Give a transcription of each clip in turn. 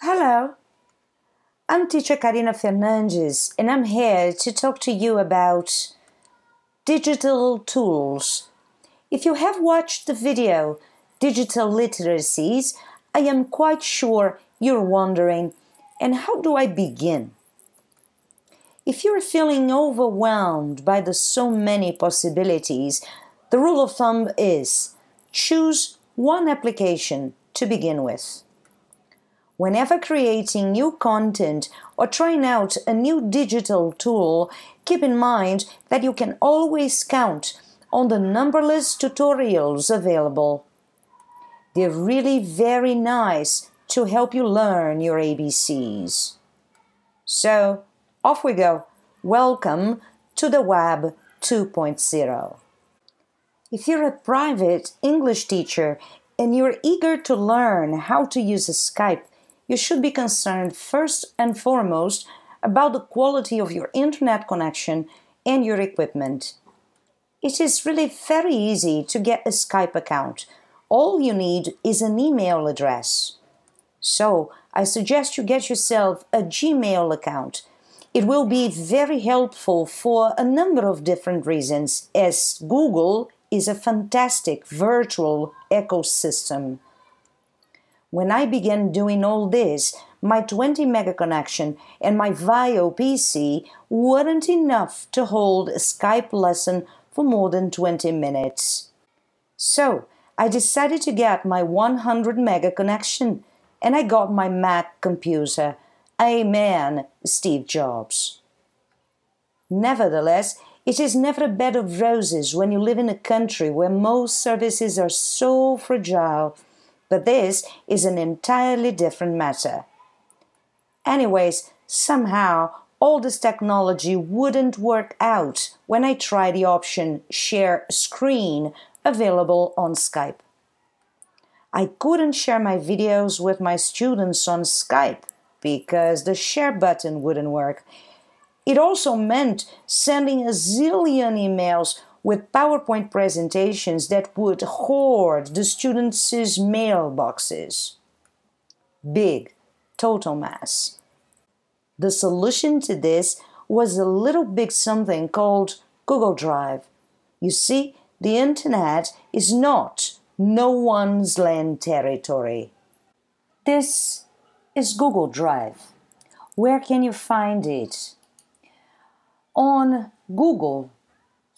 Hello, I'm teacher Karina Fernandes, and I'm here to talk to you about digital tools. If you have watched the video Digital Literacies, I am quite sure you're wondering, and how do I begin? If you're feeling overwhelmed by the so many possibilities, the rule of thumb is choose one application to begin with. Whenever creating new content or trying out a new digital tool, keep in mind that you can always count on the numberless tutorials available. They're really very nice to help you learn your ABCs. So, off we go. Welcome to the Web 2.0. If you're a private English teacher and you're eager to learn how to use Skype, you should be concerned first and foremost about the quality of your internet connection and your equipment. It is really very easy to get a Skype account. All you need is an email address. So, I suggest you get yourself a Gmail account. It will be very helpful for a number of different reasons, as Google is a fantastic virtual ecosystem. When I began doing all this, my 20 mega connection and my Vio PC weren't enough to hold a Skype lesson for more than 20 minutes. So, I decided to get my 100 mega connection, and I got my Mac computer. Amen, Steve Jobs. Nevertheless, it is never a bed of roses when you live in a country where most services are so fragile. But this is an entirely different matter. Anyways, somehow all this technology wouldn't work out when I tried the option Share Screen available on Skype. I couldn't share my videos with my students on Skype because the share button wouldn't work. It also meant sending a zillion emails with PowerPoint presentations that would hoard the students' mailboxes. Big, total mess. The solution to this was a little big something called Google Drive. You see, the internet is not no one's land territory. This is Google Drive. Where can you find it? On Google,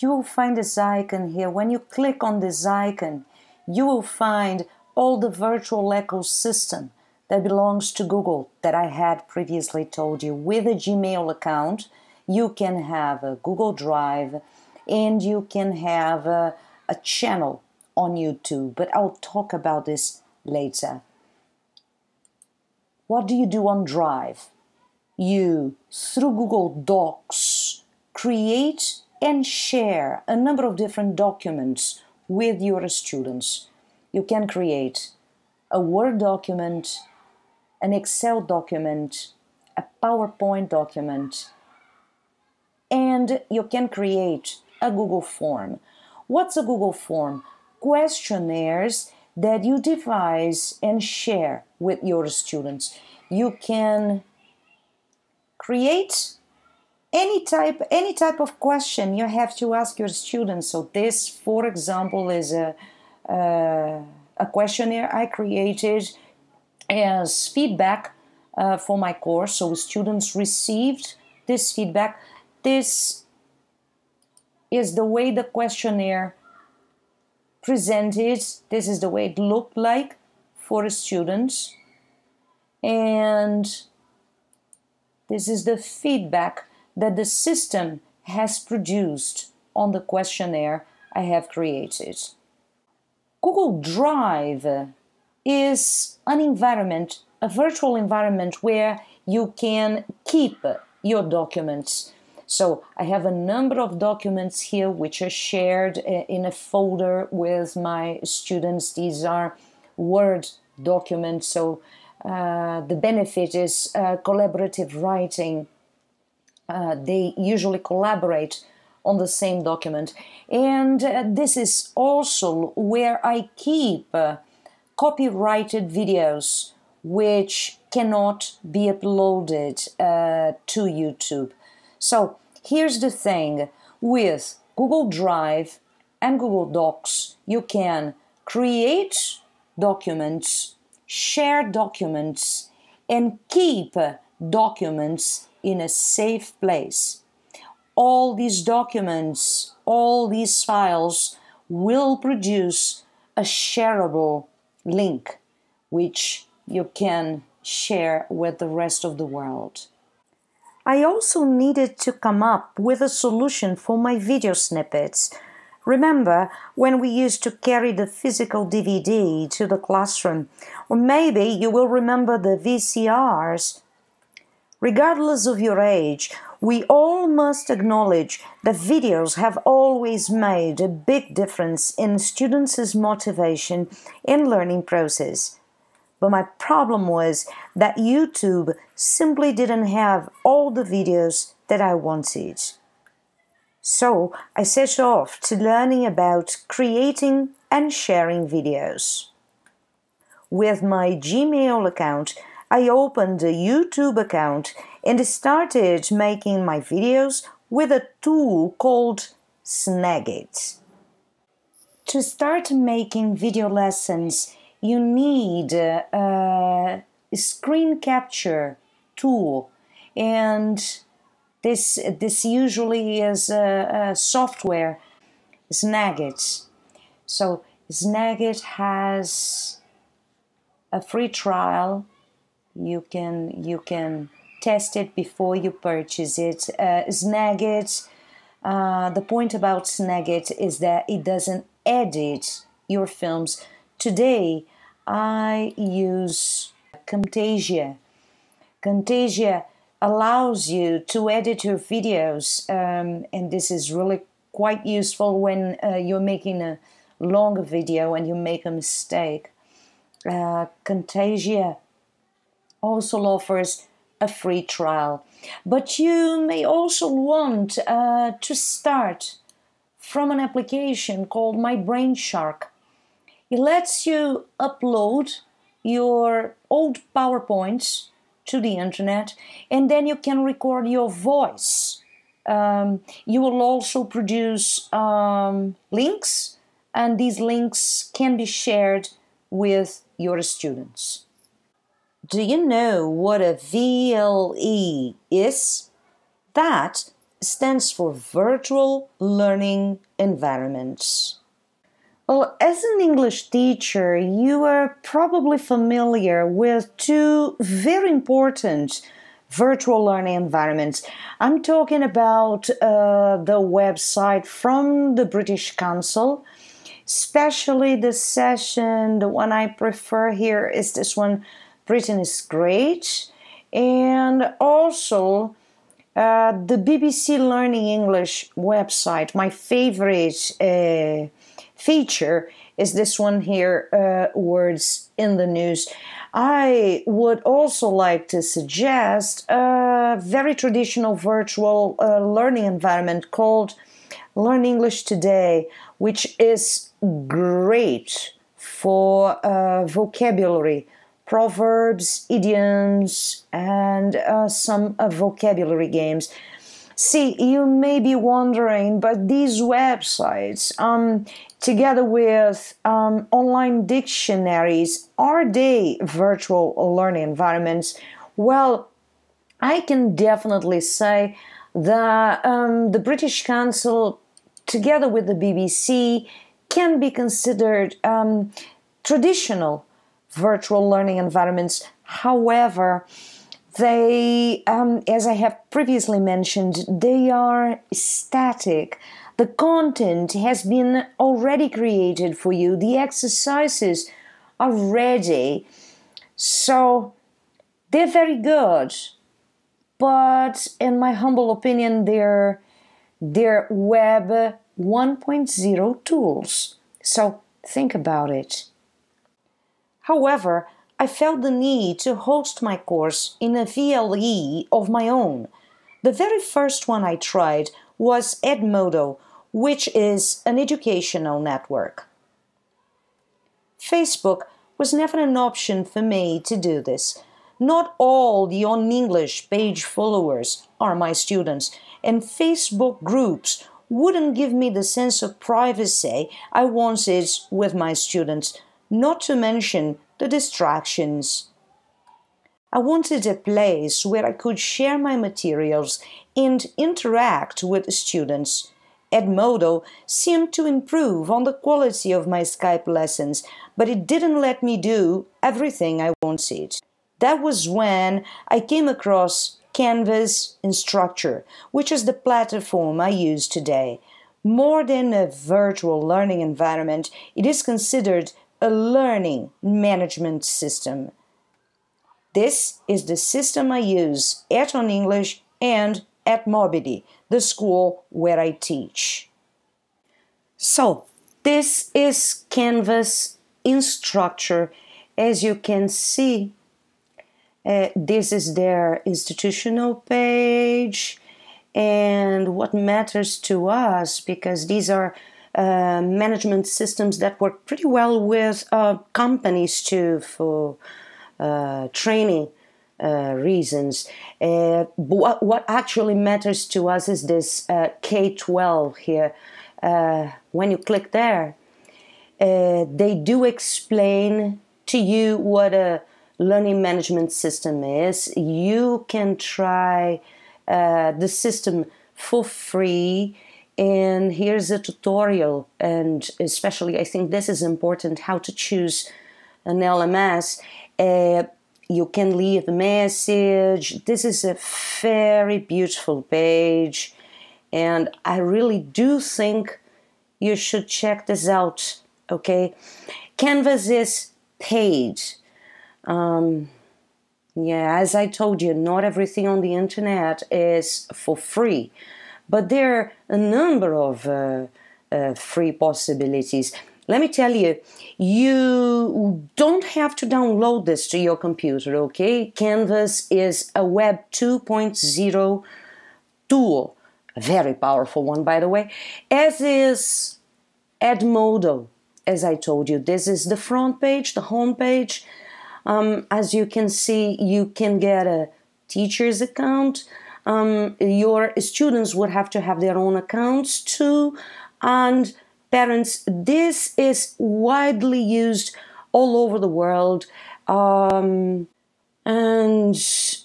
you will find this icon here. When you click on this icon, you will find all the virtual ecosystem that belongs to Google that I had previously told you. With a Gmail account, you can have a Google Drive and you can have a channel on YouTube, but I'll talk about this later. What do you do on Drive? You, through Google Docs, create and share a number of different documents with your students. You can create a Word document, an Excel document, a PowerPoint document, and you can create a Google form. What's a Google form? Questionnaires that you devise and share with your students. You can create any type of question you have to ask your students. So this, for example, is a questionnaire I created as feedback for my course. So students received this feedback. This is the way the questionnaire presented. This is the way it looked like for students. And this is the feedback that the system has produced on the questionnaire I have created. Google Drive is an environment, a virtual environment where you can keep your documents. So I have a number of documents here which are shared in a folder with my students. These are Word documents, so the benefit is collaborative writing. They usually collaborate on the same document. And this is also where I keep copyrighted videos which cannot be uploaded to YouTube. So here's the thing, with Google Drive and Google Docs, you can create documents, share documents, and keep documents in a safe place. All these documents, all these files will produce a shareable link, which you can share with the rest of the world. I also needed to come up with a solution for my video snippets. Remember when we used to carry the physical DVD to the classroom? Or maybe you will remember the VCRs. Regardless of your age, we all must acknowledge that videos have always made a big difference in students' motivation and learning process. But my problem was that YouTube simply didn't have all the videos that I wanted. So I set off to learning about creating and sharing videos. With my Gmail account, I opened a YouTube account and started making my videos with a tool called Snagit. To start making video lessons, you need a screen capture tool, and this usually is a software, Snagit. So Snagit has a free trial. You can test it before you purchase it. Snagit, the point about Snagit is that it doesn't edit your films. Today, I use Camtasia. Camtasia allows you to edit your videos, and this is really quite useful when you're making a long video and you make a mistake. Camtasia also offers a free trial, but you may also want to start from an application called My Brain Shark. It lets you upload your old PowerPoints to the internet, and then you can record your voice. You will also produce links, and these links can be shared with your students. Do you know what a VLE is? That stands for Virtual Learning Environments. Well, as an English teacher, you are probably familiar with two very important virtual learning environments. I'm talking about the website from the British Council, especially the session. The one I prefer here is this one, Britain is Great, and also the BBC Learning English website. My favorite feature is this one here, Words in the News. I would also like to suggest a very traditional virtual learning environment called Learn English Today, which is great for vocabulary, proverbs, idioms, and some vocabulary games. See, you may be wondering, but these websites, together with online dictionaries, are they virtual learning environments? Well, I can definitely say that the British Council, together with the BBC, can be considered traditional virtual learning environments. However, they, as I have previously mentioned, they are static. The content has been already created for you. The exercises are ready. So they're very good. But in my humble opinion, they're Web 1.0 tools. So think about it. However, I felt the need to host my course in a VLE of my own. The very first one I tried was Edmodo, which is an educational network. Facebook was never an option for me to do this. Not all the On English page followers are my students, and Facebook groups wouldn't give me the sense of privacy I wanted with my students, not to mention the distractions. I wanted a place where I could share my materials and interact with students. Edmodo seemed to improve on the quality of my Skype lessons, but it didn't let me do everything I wanted. That was when I came across Canvas Instructure, which is the platform I use today. More than a virtual learning environment, it is considered a learning management system. This is the system I use at On English and at Mobily, the school where I teach. So, this is Canvas Instructure. As you can see, this is their institutional page, and what matters to us, because these are management systems that work pretty well with companies too for training reasons. What actually matters to us is this K-12 here. When you click there, they do explain to you what a learning management system is. You can try the system for free, and here's a tutorial, and especially I think this is important, how to choose an LMS. You can leave a message. This is a very beautiful page, and I really do think you should check this out, okay? Canvas is paid. As I told you, not everything on the internet is for free, but there are a number of free possibilities. Let me tell you, you don't have to download this to your computer, okay? Canvas is a Web 2.0 tool, a very powerful one, by the way, as is Edmodo. As I told you, this is the front page, the home page. As you can see, you can get a teacher's account. Your students would have to have their own accounts too, and parents. This is widely used all over the world. And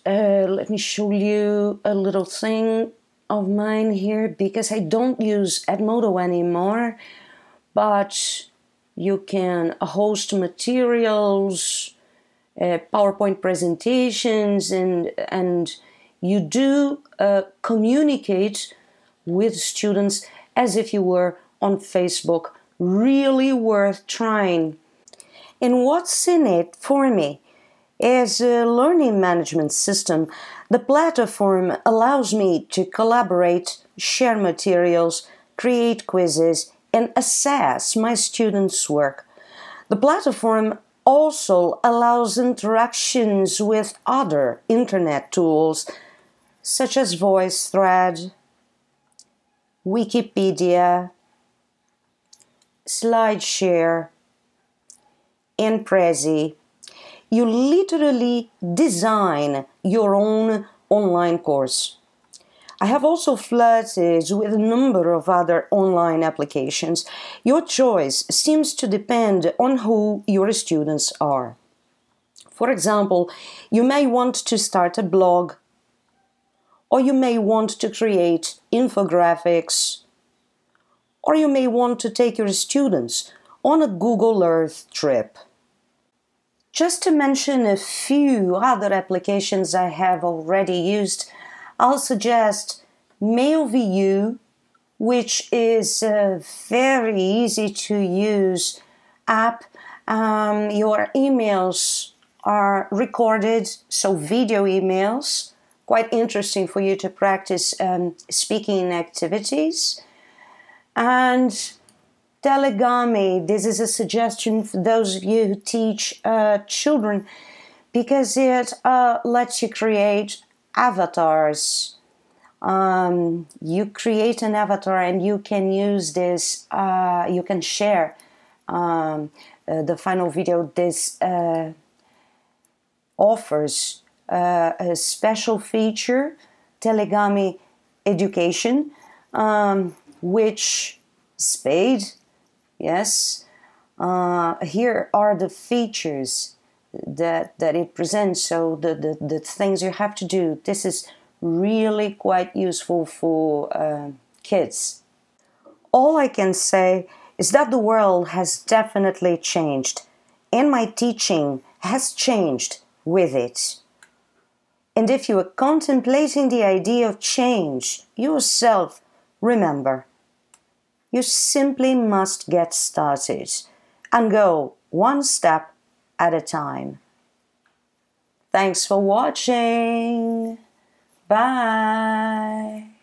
let me show you a little thing of mine here, because I don't use Edmodo anymore, but you can host materials, PowerPoint presentations, and you do communicate with students as if you were on Facebook. Really worth trying. And what's in it for me? As a learning management system, the platform allows me to collaborate, share materials, create quizzes, and assess my students' work. The platform also allows interactions with other internet tools such as VoiceThread, Wikipedia, SlideShare, and Prezi. You literally design your own online course. I have also flirted with a number of other online applications. Your choice seems to depend on who your students are. For example, you may want to start a blog, or you may want to create infographics, or you may want to take your students on a Google Earth trip. Just to mention a few other applications I have already used, I'll suggest MailView, which is a very easy to use app. Your emails are recorded, so video emails, quite interesting for you to practice speaking activities. And Telegami, this is a suggestion for those of you who teach children, because it lets you create avatars. You create an avatar and you can use this, you can share the final video this offers a special feature, Telegami Education, which spade, yes. Here are the features that it presents, so the things you have to do. This is really quite useful for kids. All I can say is that the world has definitely changed, and my teaching has changed with it. And if you are contemplating the idea of change yourself, remember, you simply must get started and go one step at a time. Thanks for watching. Bye.